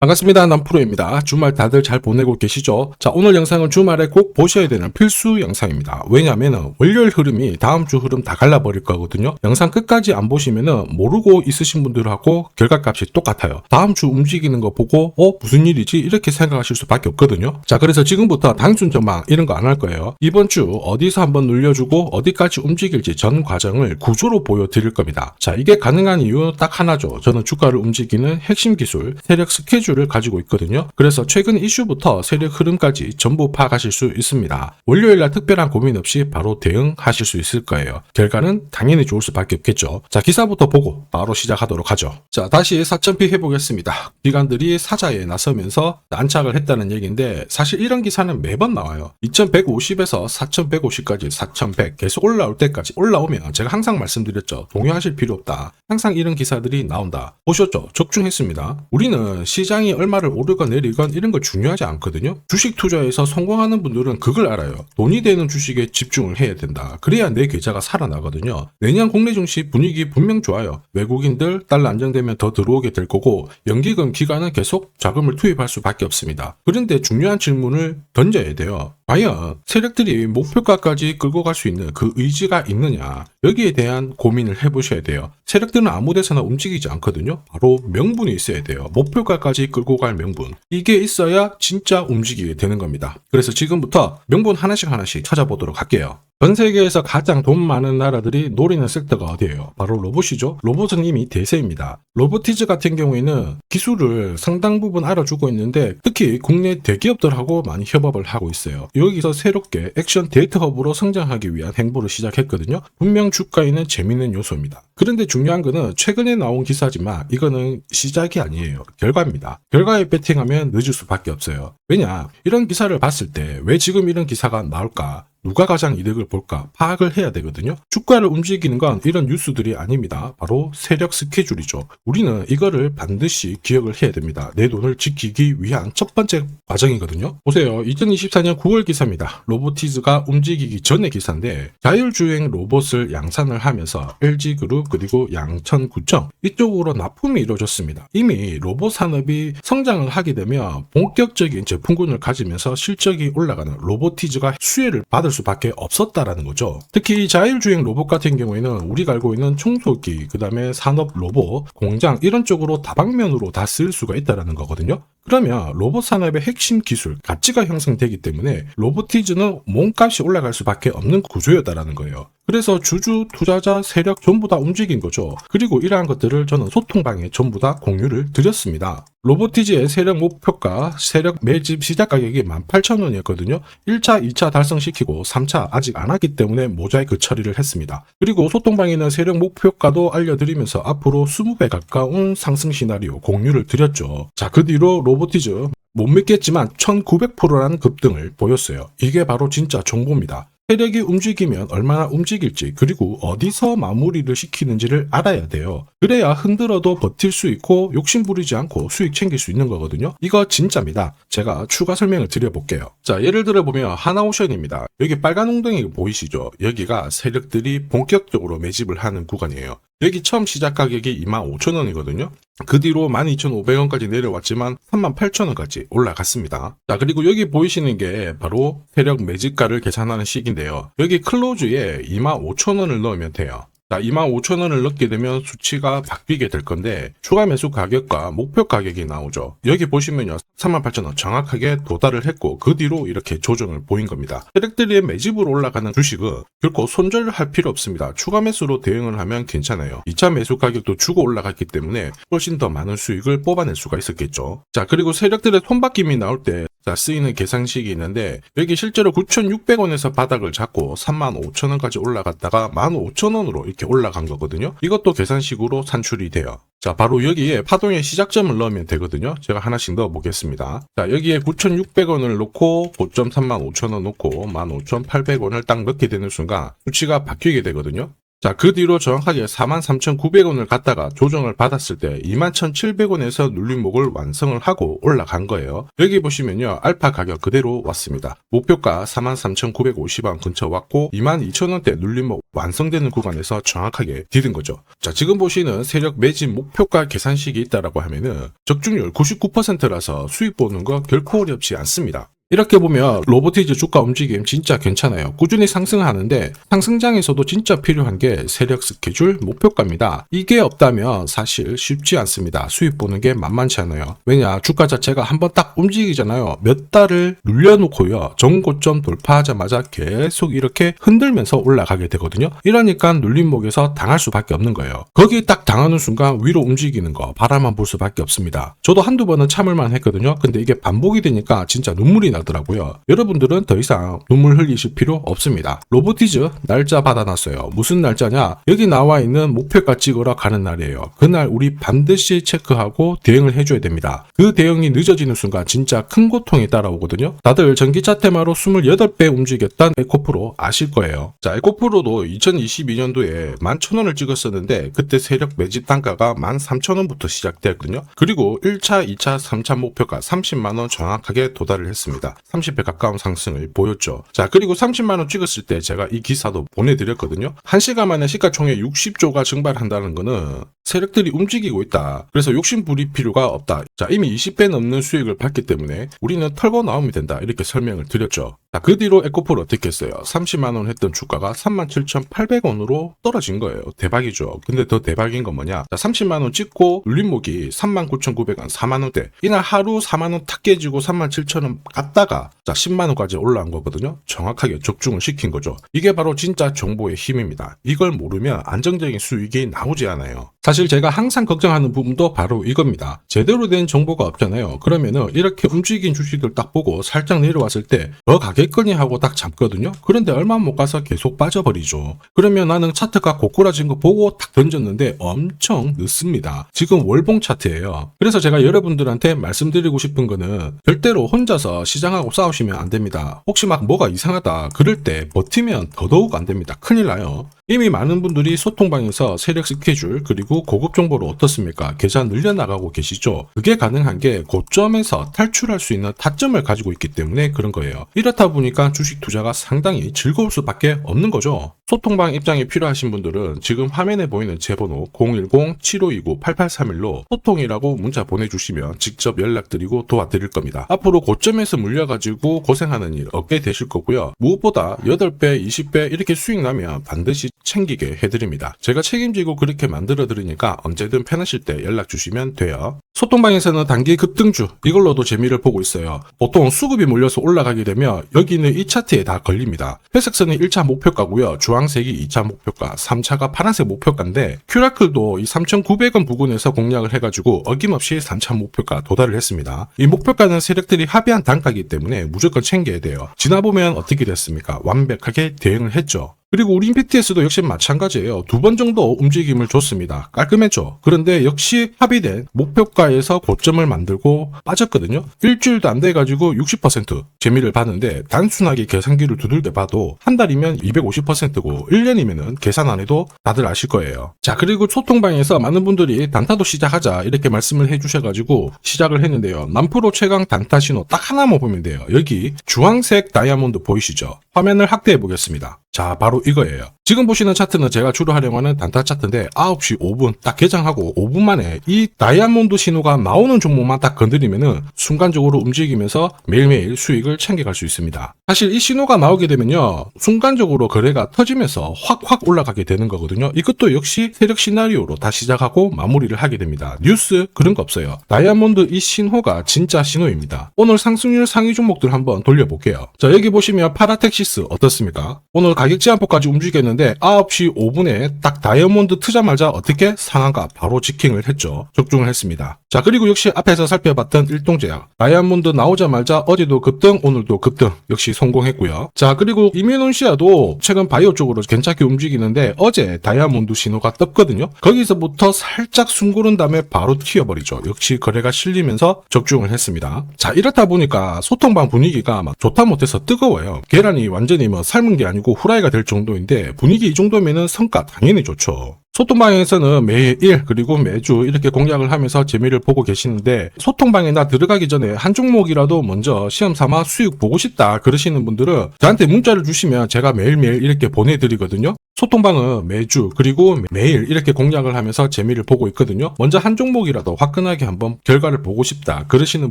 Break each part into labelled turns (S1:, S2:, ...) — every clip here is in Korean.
S1: 반갑습니다. 남프로입니다. 주말 다들 잘 보내고 계시죠? 자, 오늘 영상은 주말에 꼭 보셔야 되는 필수 영상입니다. 왜냐면은 월요일 흐름이 다음 주 흐름 다 갈라버릴 거거든요. 영상 끝까지 안 보시면은 모르고 있으신 분들하고 결과값이 똑같아요. 다음 주 움직이는 거 보고 무슨 일이지? 이렇게 생각하실 수밖에 없거든요. 자, 그래서 지금부터 단순 전망 이런 거 안 할 거예요. 이번 주 어디서 한번 눌려주고 어디까지 움직일지 전 과정을 구조로 보여드릴 겁니다. 자, 이게 가능한 이유 딱 하나죠. 저는 주가를 움직이는 핵심 기술, 세력 스케줄 를 가지고 있거든요. 그래서 최근 이슈부터 세력 흐름까지 전부 파악하실 수 있습니다. 월요일날 특별한 고민 없이 바로 대응하실 수 있을 거예요. 결과는 당연히 좋을 수밖에 없겠죠. 자, 기사부터 보고 바로 시작하도록 하죠. 자, 다시 4,000피 해보겠습니다. 기관들이 사자에 나서면서 안착을 했다는 얘기인데 사실 이런 기사는 매번 나와요. 2150에서 4150까지 4100 계속 올라올 때까지 올라오면 제가 항상 말씀드렸죠. 동요하실 필요 없다. 항상 이런 기사들이 나온다. 보셨죠? 적중했습니다. 우리는 시장이 얼마를 오르건 내리건 이런 거 중요하지 않거든요. 주식 투자에서 성공하는 분들은 그걸 알아요. 돈이 되는 주식에 집중을 해야 된다. 그래야 내 계좌가 살아나거든요. 내년 국내 증시 분위기 분명 좋아요. 외국인들 달러 안정되면 더 들어오게 될 거고 연기금 기관은 계속 자금을 투입할 수밖에 없습니다. 그런데 중요한 질문을 던져야 돼요. 과연 세력들이 목표가까지 끌고 갈 수 있는 그 의지가 있느냐, 여기에 대한 고민을 해보셔야 돼요. 세력들은 아무 데서나 움직이지 않거든요. 바로 명분이 있어야 돼요. 목표가까지 끌고 갈 명분. 이게 있어야 진짜 움직이게 되는 겁니다. 그래서 지금부터 명분 하나씩 찾아보도록 할게요. 전 세계에서 가장 돈 많은 나라들이 노리는 섹터가 어디예요? 바로 로봇이죠. 로봇은 이미 대세입니다. 로보티즈 같은 경우에는 기술을 상당 부분 알아주고 있는데 특히 국내 대기업들하고 많이 협업을 하고 있어요. 여기서 새롭게 액션 데이터 허브로 성장하기 위한 행보를 시작했거든요. 분명 주가에는 재밌는 요소입니다. 그런데 중요한 거는 최근에 나온 기사지만 이거는 시작이 아니에요. 결과입니다. 결과에 배팅하면 늦을 수밖에 없어요. 왜냐? 이런 기사를 봤을 때 왜 지금 이런 기사가 나올까? 누가 가장 이득을 볼까 파악을 해야 되거든요. 주가를 움직이는 건 이런 뉴스들이 아닙니다. 바로 세력 스케줄이죠. 우리는 이거를 반드시 기억을 해야 됩니다. 내 돈을 지키기 위한 첫 번째 과정이거든요. 보세요. 2024년 9월 기사입니다. 로보티즈가 움직이기 전의 기사인데 자율주행 로봇을 양산을 하면서 LG그룹 그리고 양천구청 이쪽으로 납품이 이루어졌습니다. 이미 로봇 산업이 성장을 하게 되면 본격적인 제품군을 가지면서 실적이 올라가는 로보티즈가 수혜를 받을 수밖에 없었다라는 거죠. 특히 자율주행 로봇 같은 경우에는 우리가 알고 있는 청소기, 그 다음에 산업 로봇, 공장 이런 쪽으로 다방면으로 다 쓸 수가 있다라는 거거든요. 그러면 로봇 산업의 핵심 기술, 가치가 형성되기 때문에 로보티즈는 몸값이 올라갈 수밖에 없는 구조였다라는 거예요. 그래서 주주, 투자자, 세력 전부 다 움직인 거죠. 그리고 이러한 것들을 저는 소통방에 전부 다 공유를 드렸습니다. 로보티즈의 세력 목표가 세력 매집 시작 가격이 18,000원이었거든요. 1차, 2차 달성시키고 3차 아직 안 왔기 때문에 모자이크 처리를 했습니다. 그리고 소통방에는 세력 목표가도 알려드리면서 앞으로 20배 가까운 상승 시나리오 공유를 드렸죠. 자, 그 뒤로 로보티즈 못 믿겠지만 1900%라는 급등을 보였어요. 이게 바로 진짜 정보입니다. 세력이 움직이면 얼마나 움직일지 그리고 어디서 마무리를 시키는지를 알아야 돼요. 그래야 흔들어도 버틸 수 있고 욕심 부리지 않고 수익 챙길 수 있는 거거든요. 이거 진짜입니다. 제가 추가 설명을 드려볼게요. 자, 예를 들어 보면 하나오션입니다. 여기 빨간 웅덩이 보이시죠? 여기가 세력들이 본격적으로 매집을 하는 구간이에요. 여기 처음 시작 가격이 25,000원이거든요. 그 뒤로 12,500원까지 내려왔지만 38,000원까지 올라갔습니다. 자, 그리고 여기 보이시는 게 바로 세력 매집가를 계산하는 식인데요. 여기 클로즈에 25,000원을 넣으면 돼요. 자, 25,000원을 넣게 되면 수치가 바뀌게 될 건데 추가 매수 가격과 목표 가격이 나오죠. 여기 보시면요. 38,000원 정확하게 도달을 했고 그 뒤로 이렇게 조정을 보인 겁니다. 세력들이 매집으로 올라가는 주식은 결코 손절할 필요 없습니다. 추가 매수로 대응을 하면 괜찮아요. 2차 매수 가격도 주고 올라갔기 때문에 훨씬 더 많은 수익을 뽑아낼 수가 있었겠죠. 자, 그리고 세력들의 손바뀜이 나올 때 쓰이는 계산식이 있는데 여기 실제로 9,600원에서 바닥을 잡고 35,000원까지 올라갔다가 15,000원으로 이렇게 올라간 거거든요. 이것도 계산식으로 산출이 돼요. 자, 바로 여기에 파동의 시작점을 넣으면 되거든요. 제가 하나씩 넣어 보겠습니다. 자, 여기에 9,600원을 놓고 고점 35,000원 놓고 15,800원을 딱 넣게 되는 순간 수치가 바뀌게 되거든요. 자, 그 뒤로 정확하게 43,900원을 갖다가 조정을 받았을 때 21,700원에서 눌림목을 완성을 하고 올라간 거예요. 여기 보시면요, 알파 가격 그대로 왔습니다. 목표가 43,950원 근처 왔고 22,000원대 눌림목 완성되는 구간에서 정확하게 디딘 거죠. 자, 지금 보시는 세력 매집 목표가 계산식이 있다라고 하면은 적중률 99%라서 수익 보는 거 결코 어렵지 않습니다. 이렇게 보면 로보티즈 주가 움직임 진짜 괜찮아요. 꾸준히 상승하는데 상승장에서도 진짜 필요한 게 세력 스케줄 목표가입니다. 이게 없다면 사실 쉽지 않습니다. 수익 보는 게 만만치 않아요. 왜냐, 주가 자체가 한번 딱 움직이잖아요. 몇 달을 눌려놓고요, 정고점 돌파하자마자 계속 이렇게 흔들면서 올라가게 되거든요. 이러니까 눌림목에서 당할 수밖에 없는 거예요. 거기 딱 당하는 순간 위로 움직이는 거 바라만 볼 수밖에 없습니다. 저도 한두 번은 참을만 했거든요. 근데 이게 반복이 되니까 진짜 눈물이 나더라고요. 여러분들은 더 이상 눈물 흘리실 필요 없습니다. 로보티즈 날짜 받아놨어요. 무슨 날짜냐? 여기 나와 있는 목표가 찍으러 가는 날이에요. 그날 우리 반드시 체크하고 대응을 해줘야 됩니다. 그 대응이 늦어지는 순간 진짜 큰 고통이 따라오거든요. 다들 전기차 테마로 28배 움직였던 에코프로 아실 거예요. 자, 에코프로도 2022년도에 11,000원을 찍었었는데 그때 세력 매집 단가가 13,000원부터 시작되었거든요. 그리고 1차, 2차, 3차 목표가 30만원 정확하게 도달을 했습니다. 30배 가까운 상승을 보였죠. 자, 그리고 30만원 찍었을 때 제가 이 기사도 보내드렸거든요. 1시간 만에 시가총액 60조가 증발한다는 거는 세력들이 움직이고 있다. 그래서 욕심 부릴 필요가 없다. 자, 이미 20배 넘는 수익을 봤기 때문에 우리는 털고 나오면 된다. 이렇게 설명을 드렸죠. 자, 그 뒤로 에코프로 어떻게 했어요? 30만원 했던 주가가 37,800원으로 떨어진 거예요. 대박이죠. 근데 더 대박인 건 뭐냐? 자, 30만원 찍고 눌림목이 39,900원, 4만원대. 이날 하루 4만원 탁 깨지고 37,000원 갔다가 자, 10만원까지 올라온 거거든요. 정확하게 적중을 시킨 거죠. 이게 바로 진짜 정보의 힘입니다. 이걸 모르면 안정적인 수익이 나오지 않아요. 사실 제가 항상 걱정하는 부분도 바로 이겁니다. 제대로 된 정보가 없잖아요. 그러면은 이렇게 움직인 주식들 딱 보고 살짝 내려왔을 때 가겠거니 하고 딱 잡거든요. 그런데 얼마 못 가서 계속 빠져버리죠. 그러면 나는 차트가 고꾸라진 거 보고 딱 던졌는데 엄청 늦습니다. 지금 월봉 차트예요. 그래서 제가 여러분들한테 말씀드리고 싶은 거는 절대로 혼자서 시장하고 싸우시면 안 됩니다. 혹시 막 뭐가 이상하다 그럴 때 버티면 더더욱 안 됩니다. 큰일 나요. 이미 많은 분들이 소통방에서 세력 스케줄 그리고 고급 정보를 어떻습니까? 계좌 늘려나가고 계시죠? 그게 가능한 게 고점에서 탈출할 수 있는 타점을 가지고 있기 때문에 그런 거예요. 이렇다 보니까 주식 투자가 상당히 즐거울 수밖에 없는 거죠. 소통방 입장이 필요하신 분들은 지금 화면에 보이는 제 번호 010-7529-8831로 소통이라고 문자 보내주시면 직접 연락드리고 도와드릴 겁니다. 앞으로 고점에서 물려가지고 고생하는 일 없게 되실 거고요. 무엇보다 8배, 20배 이렇게 수익 나면 반드시 챙기게 해드립니다. 제가 책임지고 그렇게 만들어드리니까 언제든 편하실 때 연락 주시면 돼요. 소통방에서는 단기 급등주 이걸로도 재미를 보고 있어요. 보통 수급이 몰려서 올라가게 되면 여기는 이 차트에 다 걸립니다. 회색선이 1차 목표가고요. 주황색이 2차 목표가, 3차가 파란색 목표가인데 큐라클도 이 3,900원 부근에서 공략을 해가지고 어김없이 3차 목표가 도달을 했습니다. 이 목표가는 세력들이 합의한 단가이기 때문에 무조건 챙겨야 돼요. 지나보면 어떻게 됐습니까? 완벽하게 대응을 했죠. 그리고 우리 임팩트에서도 역시 마찬가지예요. 2번 정도 움직임을 줬습니다. 깔끔했죠. 그런데 역시 합의된 목표가에서 고점을 만들고 빠졌거든요. 일주일도 안 돼가지고 60% 재미를 봤는데 단순하게 계산기를 두들겨 봐도 한 달이면 250%고 1년이면은 계산 안 해도 다들 아실 거예요. 자, 그리고 소통방에서 많은 분들이 단타도 시작하자 이렇게 말씀을 해주셔가지고 시작을 했는데요. 남프로 최강 단타 신호 딱 하나만 보면 돼요. 여기 주황색 다이아몬드 보이시죠? 화면을 확대해 보겠습니다. 자, 바로 이거예요. 지금 보시는 차트는 제가 주로 활용하는 단타 차트인데 9시 5분 딱 개장하고 5분 만에 이 다이아몬드 신호가 나오는 종목만 딱 건드리면은 순간적으로 움직이면서 매일매일 수익을 챙겨갈 수 있습니다. 사실 이 신호가 나오게 되면요, 순간적으로 거래가 터지면서 확 올라가게 되는 거거든요. 이것도 역시 세력 시나리오로 다 시작하고 마무리를 하게 됩니다. 뉴스 그런 거 없어요. 다이아몬드 이 신호가 진짜 신호입니다. 오늘 상승률 상위 종목들 한번 돌려볼게요. 자, 여기 보시면 파라텍시스 어떻습니까? 오늘 가격 제한폭까지 움직였는데 9시 5분에 딱 다이아몬드 트자마자 어떻게 상한가 바로 지킹을 했죠. 적중을 했습니다. 자, 그리고 역시 앞에서 살펴봤던 일동제약 다이아몬드 나오자마자 어제도 급등 오늘도 급등 역시 성공했고요. 자, 그리고 이뮤논시아도 최근 바이오 쪽으로 괜찮게 움직이는데 어제 다이아몬드 신호가 떴거든요. 거기서부터 살짝 숨고른 다음에 바로 튀어버리죠. 역시 거래가 실리면서 적중을 했습니다. 자, 이렇다 보니까 소통방 분위기가 막 좋다 못해서 뜨거워요. 계란이 완전히 뭐 삶은 게 아니고 후라이가 될 정도인데 분위기 이 정도면은 성과 당연히 좋죠. 소통방에서는 매일 그리고 매주 이렇게 공략을 하면서 재미를 보고 계시는데, 소통방에 나 들어가기 전에 한 종목이라도 먼저 시험 삼아 수익 보고 싶다 그러시는 분들은 저한테 문자를 주시면 제가 매일매일 이렇게 보내드리거든요. 소통방은 매주 그리고 매일 이렇게 공략을 하면서 재미를 보고 있거든요. 먼저 한 종목이라도 화끈하게 한번 결과를 보고 싶다 그러시는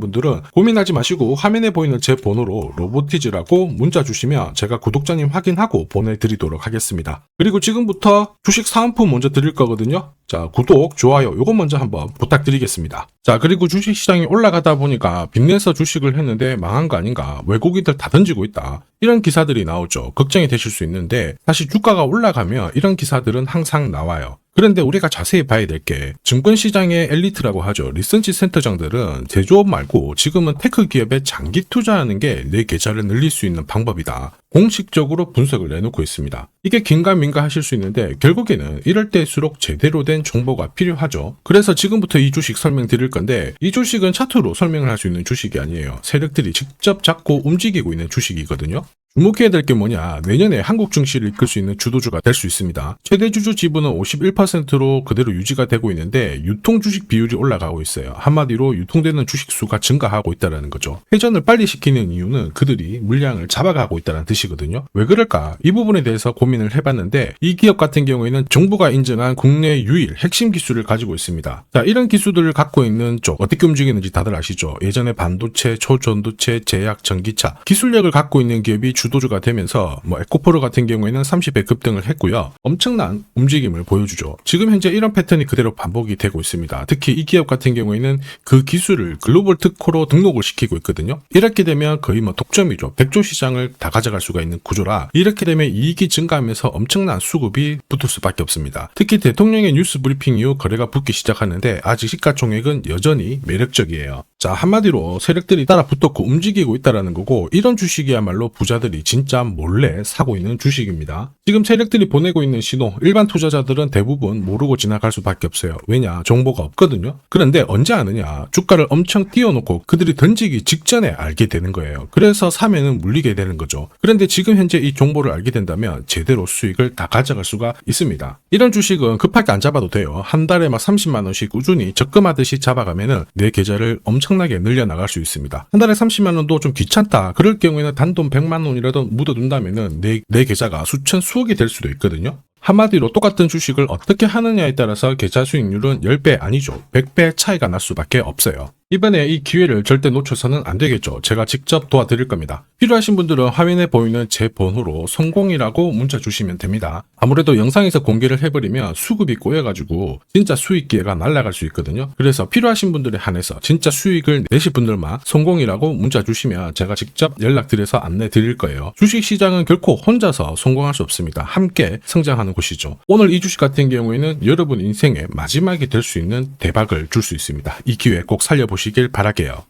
S1: 분들은 고민하지 마시고 화면에 보이는 제 번호로 로보티즈라고 문자 주시면 제가 구독자님 확인하고 보내드리도록 하겠습니다. 그리고 지금부터 주식 사은품 먼저 드릴 거거든요. 자, 구독, 좋아요 요거 먼저 한번 부탁드리겠습니다. 자, 그리고 주식시장이 올라가다 보니까 빚내서 주식을 했는데 망한 거 아닌가, 외국인들 다 던지고 있다, 이런 기사들이 나오죠. 걱정이 되실 수 있는데, 사실 주가가 올라가면 이런 기사들은 항상 나와요. 그런데 우리가 자세히 봐야 될 게, 증권시장의 엘리트라고 하죠. 리서치 센터장들은 제조업 말고 지금은 테크 기업에 장기 투자하는 게 내 계좌를 늘릴 수 있는 방법이다, 공식적으로 분석을 내놓고 있습니다. 이게 긴가민가 하실 수 있는데 결국에는 이럴 때일수록 제대로 된 정보가 필요하죠. 그래서 지금부터 이 주식 설명드릴 건데, 이 주식은 차트로 설명을 할 수 있는 주식이 아니에요. 세력들이 직접 잡고 움직이고 있는 주식이거든요. 주목해야 될 게 뭐냐, 내년에 한국 증시를 이끌 수 있는 주도주가 될 수 있습니다. 최대 주주 지분은 51%로 그대로 유지가 되고 있는데 유통 주식 비율이 올라가고 있어요. 한마디로 유통되는 주식 수가 증가하고 있다는 거죠. 회전을 빨리 시키는 이유는 그들이 물량을 잡아가고 있다는 뜻이거든요. 왜 그럴까? 이 부분에 대해서 고민을 해봤는데, 이 기업 같은 경우에는 정부가 인정한 국내 유일 핵심 기술을 가지고 있습니다. 자, 이런 기술들을 갖고 있는 쪽 어떻게 움직이는지 다들 아시죠? 예전에 반도체, 초전도체, 제약, 전기차 기술력을 갖고 있는 기업이 주도주가 되면서 에코프로 같은 경우에는 30배 급등을 했고요. 엄청난 움직임을 보여주죠. 지금 현재 이런 패턴이 그대로 반복이 되고 있습니다. 특히 이 기업 같은 경우에는 그 기술을 글로벌 특허로 등록을 시키고 있거든요. 이렇게 되면 거의 독점이죠. 100조 시장을 다 가져갈 수가 있는 구조라, 이렇게 되면 이익이 증가하면서 엄청난 수급이 붙을 수밖에 없습니다. 특히 대통령의 뉴스 브리핑 이후 거래가 붙기 시작하는데 아직 시가총액은 여전히 매력적이에요. 자, 한마디로 세력들이 따라 붙었고 움직이고 있다는 거고, 이런 주식이야말로 부자들이 진짜 몰래 사고 있는 주식입니다. 지금 세력들이 보내고 있는 신호, 일반 투자자들은 대부분 모르고 지나갈 수밖에 없어요. 왜냐? 정보가 없거든요. 그런데 언제 아느냐? 주가를 엄청 띄워놓고 그들이 던지기 직전에 알게 되는 거예요. 그래서 사면은 물리게 되는 거죠. 그런데 지금 현재 이 정보를 알게 된다면 제대로 수익을 다 가져갈 수가 있습니다. 이런 주식은 급하게 안 잡아도 돼요. 한 달에 30만 원씩 꾸준히 적금하듯이 잡아가면은 내 계좌를 엄청나게 늘려나갈 수 있습니다. 한 달에 30만 원도 좀 귀찮다 그럴 경우에는 단돈 100만 원이라도 묻어둔다면은 내 계좌가 수천 수억이 될 수도 있거든요. 한마디로 똑같은 주식을 어떻게 하느냐에 따라서 계좌 수익률은 10배 아니죠. 100배 차이가 날 수밖에 없어요. 이번에 이 기회를 절대 놓쳐서는 안 되겠죠. 제가 직접 도와드릴 겁니다. 필요하신 분들은 화면에 보이는 제 번호로 성공이라고 문자 주시면 됩니다. 아무래도 영상에서 공개를 해버리면 수급이 꼬여가지고 진짜 수익 기회가 날아갈 수 있거든요. 그래서 필요하신 분들에 한해서 진짜 수익을 내실 분들만 성공이라고 문자 주시면 제가 직접 연락드려서 안내 드릴 거예요. 주식시장은 결코 혼자서 성공할 수 없습니다. 함께 성장하는 곳이죠. 오늘 이 주식 같은 경우에는 여러분 인생의 마지막이 될 수 있는 대박을 줄 수 있습니다. 이 기회 꼭 살려보시길 바랄게요.